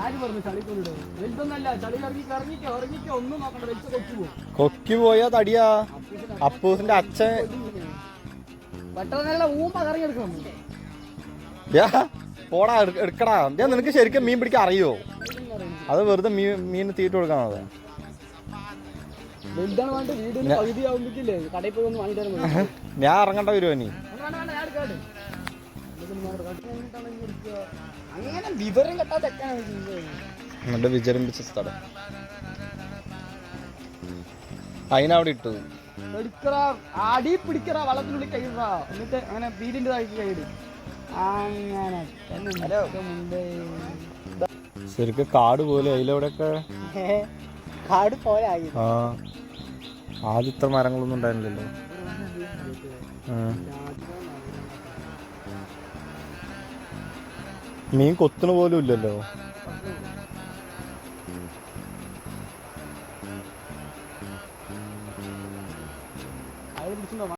ആര് പറഞ്ഞു ചളി കൊണ്ടിടും? വലുതൊന്നല്ല, ചളി ഇറങ്ങിക്കോ ഇറങ്ങിക്കോ ഒന്നും നോക്കണ്ട, വലിച്ച കൊച്ചു പോകും. കൊക്കി പോയാ തടിയാ. അപ്പൂസിന്റെ അച്ഛൻ പെട്ടെന്നല്ല ഊമ്പ കറങ്ങി എടുക്കണം. പോടാ എടുക്കടാ. ഞാൻ നിനക്ക് ശരിക്കും മീൻ പിടിക്കാൻ അറിയോ? അത് വെറുതെ മീൻ തീറ്റ കൊടുക്കാണത്. വലുതാണ് വേണ്ട, വീടിന് പകുതി ആവുമ്പോഴേക്കില്ലേ കടയിൽ പോയി ഒന്ന് വാങ്ങിട്ടാണ്. ഞാൻ ഇറങ്ങണ്ട വരുമോ നീ? അങ്ങനെ വിവരം കെട്ടാതെ എന്നിട്ട് വിചാരിപ്പിച്ച സ്ഥലം അതിനവിടെ ഇട്ടു. അടി പിടിക്കറ, വള്ളത്തിനുള്ളിൽ കൈയിടാ, എന്നിട്ട് അങ്ങനെ വീടിന്റെ താഴേക്ക് കൈയിടും. അങ്ങനെ ശരിക്കും കാട് പോലെ അതിലൂടെയൊക്കെ കാട് പോലെ ആയി. ആദ്യം ഇത്ര മരങ്ങളൊന്നും ഉണ്ടായിരുന്നില്ലല്ലോ. മീൻ കൊത്തുന്ന പോലും ഇല്ലല്ലോ.